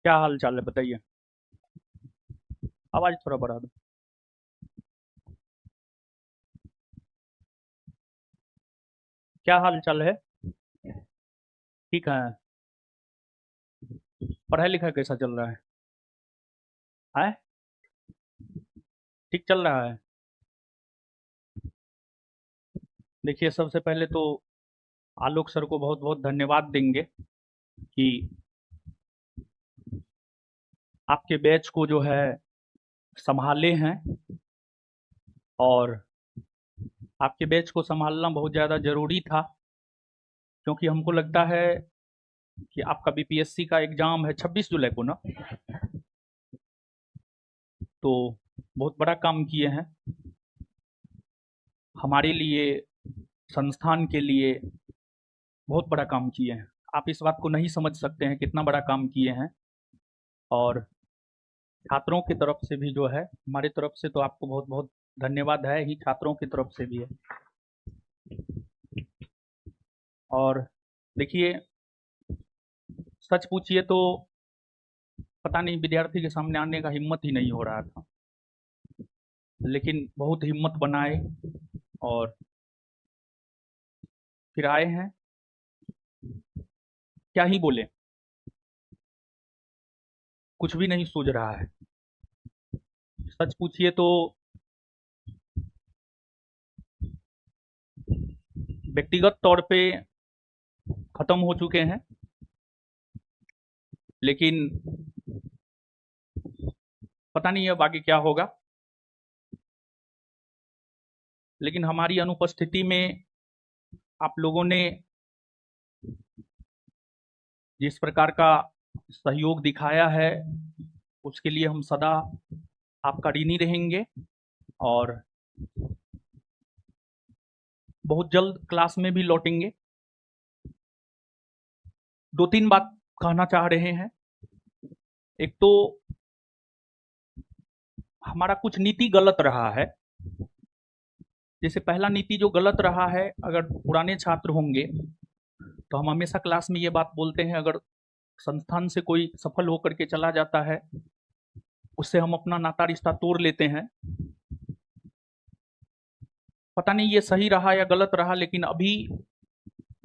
क्या हाल चाल है बताइए। आवाज थोड़ा बढ़ा दो। क्या हाल चाल है। ठीक है। पढ़ाई लिखाई कैसा चल रहा है। ठीक चल रहा है। देखिए, सबसे पहले तो आलोक सर को बहुत बहुत धन्यवाद देंगे कि आपके बैच को जो है संभाले हैं। और आपके बैच को संभालना बहुत ज़्यादा ज़रूरी था, क्योंकि हमको लगता है कि आपका बीपीएससी का एग्ज़ाम है 26 जुलाई को ना। तो बहुत बड़ा काम किए हैं हमारे लिए, संस्थान के लिए। बहुत बड़ा काम किए हैं। आप इस बात को नहीं समझ सकते हैं कितना बड़ा काम किए हैं। और छात्रों की तरफ से भी जो है, हमारी तरफ से तो आपको बहुत बहुत धन्यवाद है ही, छात्रों की तरफ से भी है। और देखिए, सच पूछिए तो पता नहीं विद्यार्थी के सामने आने का हिम्मत ही नहीं हो रहा था, लेकिन बहुत हिम्मत बनाए और फिर आए हैं। क्या ही बोले, कुछ भी नहीं सूझ रहा है। सच पूछिए तो व्यक्तिगत तौर पे खत्म हो चुके हैं, लेकिन पता नहीं अब आगे क्या होगा। लेकिन हमारी अनुपस्थिति में आप लोगों ने जिस प्रकार का सहयोग दिखाया है, उसके लिए हम सदा आपका ऋणी रहेंगे। और बहुत जल्द क्लास में भी लौटेंगे। दो तीन बात कहना चाह रहे हैं। एक तो हमारा कुछ नीति गलत रहा है। जैसे पहला नीति जो गलत रहा है, अगर पुराने छात्र होंगे तो हम हमेशा क्लास में ये बात बोलते हैं, अगर संस्थान से कोई सफल होकर के चला जाता है, उससे हम अपना नाता रिश्ता तोड़ लेते हैं। पता नहीं ये सही रहा या गलत रहा, लेकिन अभी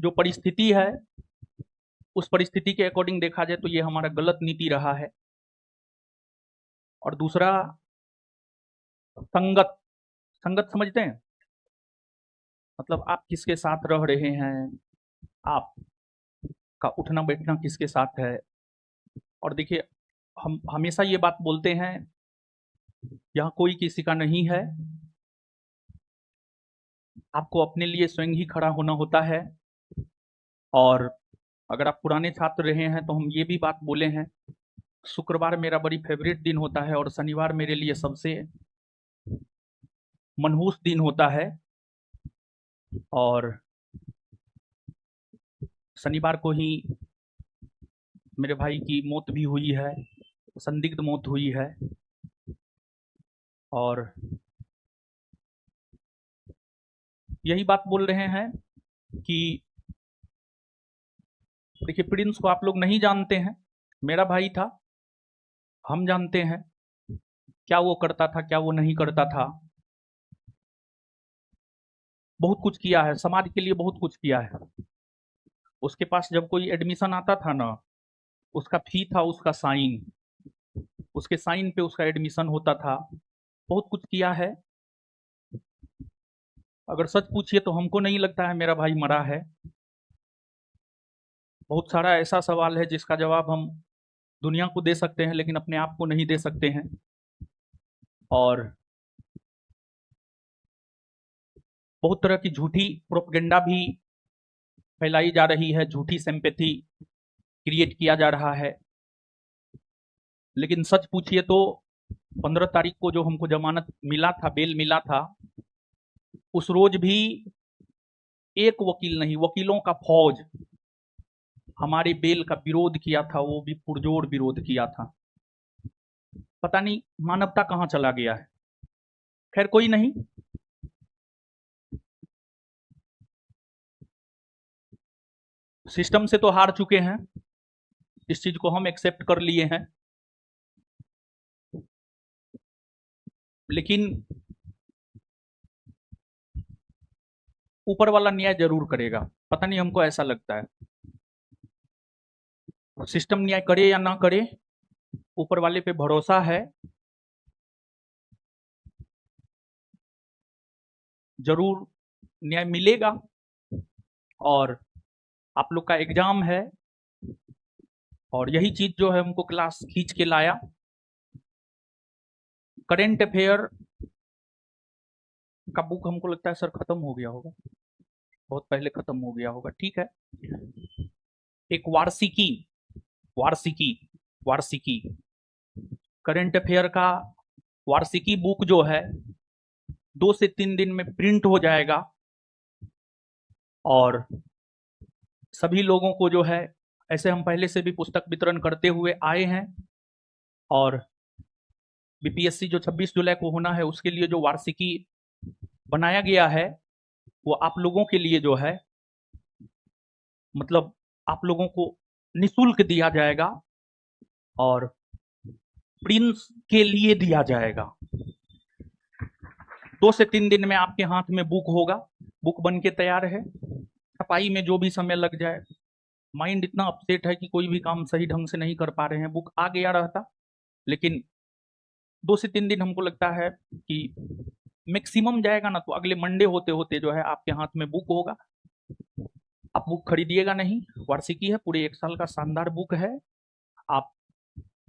जो परिस्थिति है, उस परिस्थिति के अकॉर्डिंग देखा जाए तो ये हमारा गलत नीति रहा है। और दूसरा, संगत। संगत समझते हैं? मतलब आप किसके साथ रह रहे हैं, आपका उठना बैठना किसके साथ है। और देखिए, हम हमेशा ये बात बोलते हैं, यहाँ कोई किसी का नहीं है। आपको अपने लिए स्वयं ही खड़ा होना होता है। और अगर आप पुराने छात्र रहे हैं तो हम ये भी बात बोले हैं, शुक्रवार मेरा बड़ी फेवरेट दिन होता है और शनिवार मेरे लिए सबसे मनहूस दिन होता है। और शनिवार को ही मेरे भाई की मौत भी हुई है, संदिग्ध मौत हुई है। और यही बात बोल रहे हैं कि देखिए, प्रिंस को आप लोग नहीं जानते हैं, मेरा भाई था। हम जानते हैं क्या वो करता था, क्या वो नहीं करता था। बहुत कुछ किया है, समाज के लिए बहुत कुछ किया है। उसके पास जब कोई एडमिशन आता था ना, उसका फी था उसका साइन, उसके साइन पे उसका एडमिशन होता था। बहुत कुछ किया है। अगर सच पूछिए तो हमको नहीं लगता है मेरा भाई मरा है। बहुत सारा ऐसा सवाल है जिसका जवाब हम दुनिया को दे सकते हैं, लेकिन अपने आप को नहीं दे सकते हैं। और बहुत तरह की झूठी प्रोपगेंडा भी फैलाई जा रही है, झूठी सिंपैथी क्रिएट किया जा रहा है। लेकिन सच पूछिए तो 15 तारीख को जो हमको जमानत मिला था, बेल मिला था, उस रोज भी एक वकील नहीं, वकीलों का फौज हमारे बेल का विरोध किया था, वो भी पुरजोर विरोध किया था। पता नहीं मानवता कहाँ चला गया है। खैर कोई नहीं। सिस्टम से तो हार चुके हैं। इस चीज को हम एक्सेप्ट कर लिए हैं, लेकिन ऊपर वाला न्याय जरूर करेगा। पता नहीं, हमको ऐसा लगता है। सिस्टम न्याय करे या ना करे, ऊपर वाले पे भरोसा है, जरूर न्याय मिलेगा। और आप लोग का एग्जाम है, और यही चीज जो है हमको क्लास खींच के लाया। करेंट अफेयर का बुक हमको लगता है सर खत्म हो गया होगा, बहुत पहले खत्म हो गया होगा। ठीक है, एक वार्षिकी वार्षिकी वार्षिकी करंट अफेयर का वार्षिकी बुक जो है 2 से 3 दिन में प्रिंट हो जाएगा, और सभी लोगों को जो है, ऐसे हम पहले से भी पुस्तक वितरण करते हुए आए हैं, और बीपीएससी जो 26 जुलाई को होना है उसके लिए जो वार्षिकी बनाया गया है वो आप लोगों के लिए जो है, मतलब आप लोगों को निशुल्क दिया जाएगा और प्रिंस के लिए दिया जाएगा। 2 से 3 दिन में आपके हाथ में बुक होगा, बुक बन के तैयार है। छपाई में जो भी समय लग जाए, माइंड इतना अपसेट है कि कोई भी काम सही ढंग से नहीं कर पा रहे हैं। बुक आ गया रहता, लेकिन 2 से 3 दिन हमको लगता है कि मैक्सिमम जाएगा ना, तो अगले मंडे होते होते जो है आपके हाथ में बुक होगा। आप बुक खरीदिएगा नहीं, वार्षिकी है, पूरे 1 साल का शानदार बुक है। आप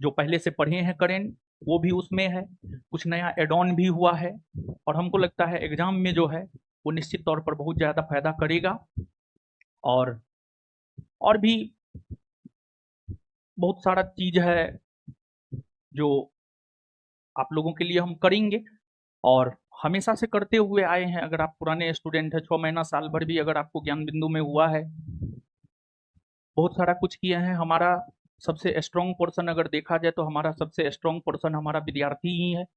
जो पहले से पढ़े हैं करेंट, वो भी उसमें है, कुछ नया एड ऑन भी हुआ है, और हमको लगता है एग्जाम में जो है वो निश्चित तौर पर बहुत ज़्यादा फायदा करेगा। और भी बहुत सारा चीज है जो आप लोगों के लिए हम करेंगे, और हमेशा से करते हुए आए हैं। अगर आप पुराने स्टूडेंट हैं, 6 महीना साल भर भी अगर आपको ज्ञान बिंदु में हुआ है, बहुत सारा कुछ किए हैं। हमारा सबसे स्ट्रॉन्ग पोर्शन अगर देखा जाए तो हमारा सबसे स्ट्रॉन्ग पोर्शन हमारा विद्यार्थी ही है।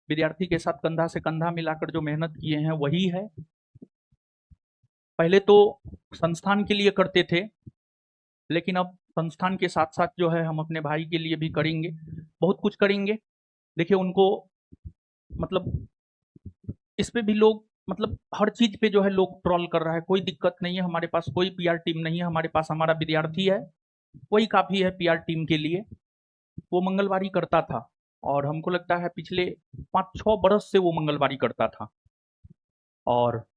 विद्यार्थी के साथ कंधा से कंधा मिलाकर जो मेहनत किए हैं वही है। पहले तो संस्थान के लिए करते थे, लेकिन अब संस्थान के साथ साथ जो है हम अपने भाई के लिए भी करेंगे, बहुत कुछ करेंगे। देखिए उनको, मतलब इस पे भी लोग, मतलब हर चीज पे जो है लोग ट्रोल कर रहा है, कोई दिक्कत नहीं है। हमारे पास कोई पीआर टीम नहीं है, हमारे पास हमारा विद्यार्थी है, वही काफी है पीआर टीम के लिए। वो मंगलवारी करता था, और हमको लगता है पिछले 5-6 बरस से वो मंगलवारी करता था, और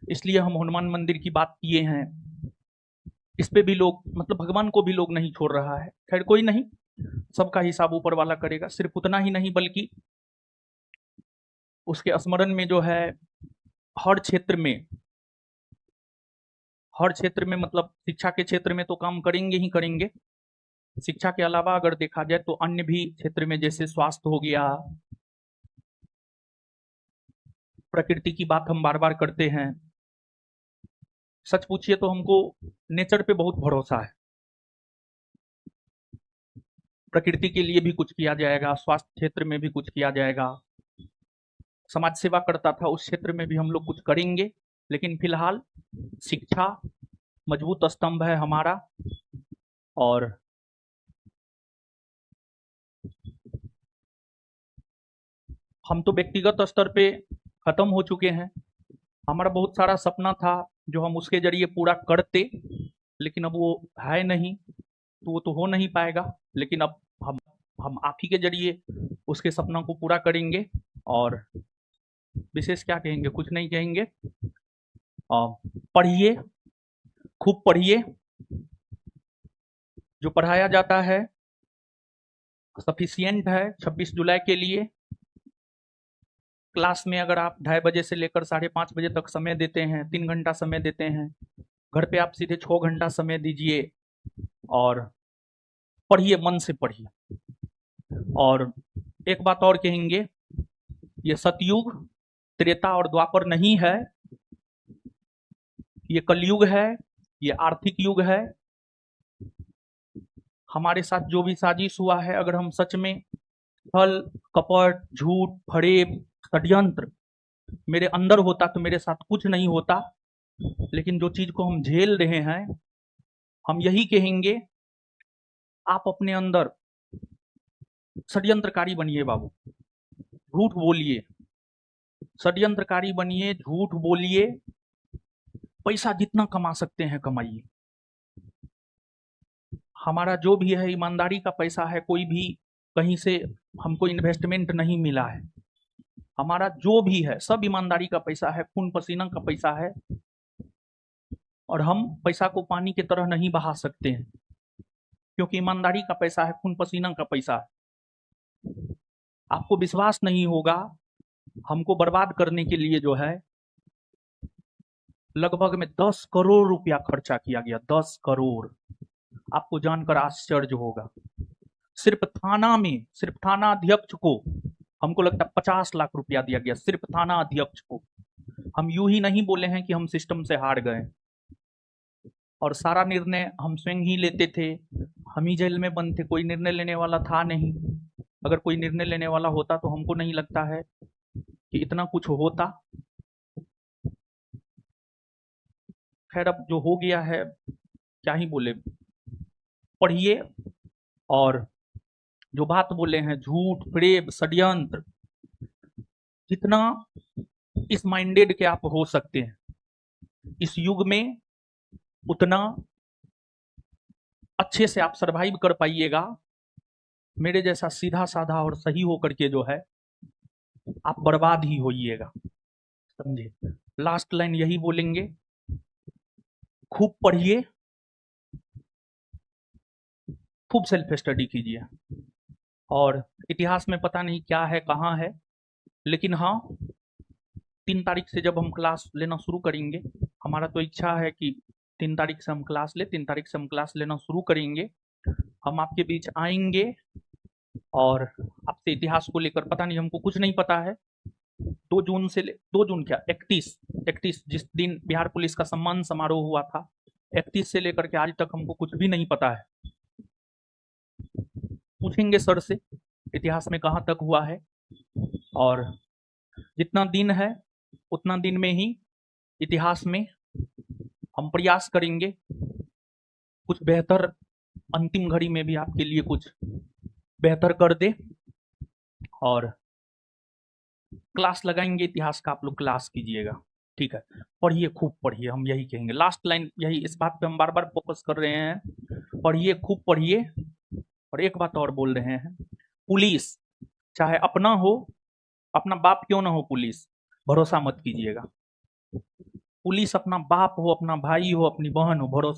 इसलिए हम हनुमान मंदिर की बात किए हैं। इस पे भी लोग, मतलब भगवान को भी लोग नहीं छोड़ रहा है। खैर कोई नहीं, सबका हिसाब ऊपर वाला करेगा। सिर्फ उतना ही नहीं, बल्कि उसके स्मरण में जो है हर क्षेत्र में, मतलब शिक्षा के क्षेत्र में तो काम करेंगे ही करेंगे। शिक्षा के अलावा अगर देखा जाए तो अन्य भी क्षेत्र में, जैसे स्वास्थ्य हो गया, प्रकृति की बात हम बार बार करते हैं। सच पूछिए तो हमको नेचर पे बहुत भरोसा है। प्रकृति के लिए भी कुछ किया जाएगा, स्वास्थ्य क्षेत्र में भी कुछ किया जाएगा, समाज सेवा करता था उस क्षेत्र में भी हम लोग कुछ करेंगे। लेकिन फिलहाल शिक्षा मजबूत स्तंभ है हमारा, और हम तो व्यक्तिगत स्तर पे खत्म हो चुके हैं। हमारा बहुत सारा सपना था जो हम उसके जरिए पूरा करते, लेकिन अब वो है नहीं, तो वो तो हो नहीं पाएगा। लेकिन अब हम आप ही के जरिए उसके सपना को पूरा करेंगे। और विशेष क्या कहेंगे, कुछ नहीं कहेंगे। पढ़िए, खूब पढ़िए। जो पढ़ाया जाता है सफिशियंट है 26 जुलाई के लिए। क्लास में अगर आप 2:30 से लेकर 5:30 बजे तक समय देते हैं, 3 घंटा समय देते हैं, घर पे आप सीधे 6 घंटा समय दीजिए और पढ़िए, मन से पढ़िए। और एक बात और कहेंगे, ये सतयुग, त्रेता और द्वापर नहीं है, ये कलयुग है, ये आर्थिक युग है। हमारे साथ जो भी साजिश हुआ है, अगर हम सच में छल, कपट, झूठ, फरेब, षड्यंत्र मेरे अंदर होता तो मेरे साथ कुछ नहीं होता। लेकिन जो चीज को हम झेल रहे हैं, हम यही कहेंगे, आप अपने अंदर षड्यंत्रकारी बनिए बाबू, झूठ बोलिए, षड्यंत्रकारी बनिए, झूठ बोलिए, पैसा जितना कमा सकते हैं कमाइए। हमारा जो भी है ईमानदारी का पैसा है, कोई भी कहीं से हमको इन्वेस्टमेंट नहीं मिला है। हमारा जो भी है सब ईमानदारी का पैसा है, खून पसीना का पैसा है, और हम पैसा को पानी की तरह नहीं बहा सकते हैं, क्योंकि ईमानदारी का पैसा है, खून पसीना का पैसा है। आपको विश्वास नहीं होगा, हमको बर्बाद करने के लिए जो है लगभग में 10 करोड़ रुपया खर्चा किया गया। 10 करोड़, आपको जानकर आश्चर्य होगा। सिर्फ थाना में, सिर्फ थाना अध्यक्ष को हमको लगता है 50 लाख रुपया दिया गया, सिर्फ थाना अध्यक्ष को। हम यूं ही नहीं बोले हैं कि हम सिस्टम से हार गए, और सारा निर्णय हम स्वयं ही लेते थे, हम ही जेल में बंद थे, कोई निर्णय लेने वाला था नहीं। अगर कोई निर्णय लेने वाला होता तो हमको नहीं लगता है कि इतना कुछ होता। खैर, अब जो हो गया है क्या ही बोले। पढ़िए, और जो बात बोले हैं झूठ, प्रेम, षड्यंत्र, जितना इस माइंडेड के आप हो सकते हैं इस युग में, उतना अच्छे से आप सरवाइव कर पाइएगा। मेरे जैसा सीधा साधा और सही होकर के जो है आप बर्बाद ही होइएगा, समझे। लास्ट लाइन यही बोलेंगे, खूब पढ़िए, खूब सेल्फ स्टडी कीजिए। और इतिहास में पता नहीं क्या है, कहाँ है, लेकिन हाँ 3 तारीख से जब हम क्लास लेना शुरू करेंगे, हमारा तो इच्छा है कि 3 तारीख से हम क्लास ले, 3 तारीख से हम क्लास लेना शुरू करेंगे। हम आपके बीच आएंगे और आपसे इतिहास को लेकर, पता नहीं, हमको कुछ नहीं पता है। 2 जून से 2 जून क्या 31 जिस दिन बिहार पुलिस का सम्मान समारोह हुआ था, 31 से लेकर के आज तक हमको कुछ भी नहीं पता है। पूछेंगे सर से इतिहास में कहाँ तक हुआ है, और जितना दिन है उतना दिन में ही इतिहास में हम प्रयास करेंगे कुछ बेहतर, अंतिम घड़ी में भी आपके लिए कुछ बेहतर कर दे। और क्लास लगाएंगे इतिहास का, आप लोग क्लास कीजिएगा, ठीक है। पढ़िए, खूब पढ़िए, हम यही कहेंगे। लास्ट लाइन यही, इस बात पे हम बार बार फोकस कर रहे हैं, पढ़िए, खूब पढ़िए। और एक बात और बोल रहे हैं, पुलिस चाहे अपना हो, अपना बाप क्यों ना हो, पुलिस भरोसा मत कीजिएगा। पुलिस अपना बाप हो, अपना भाई हो, अपनी बहन हो, भरोसा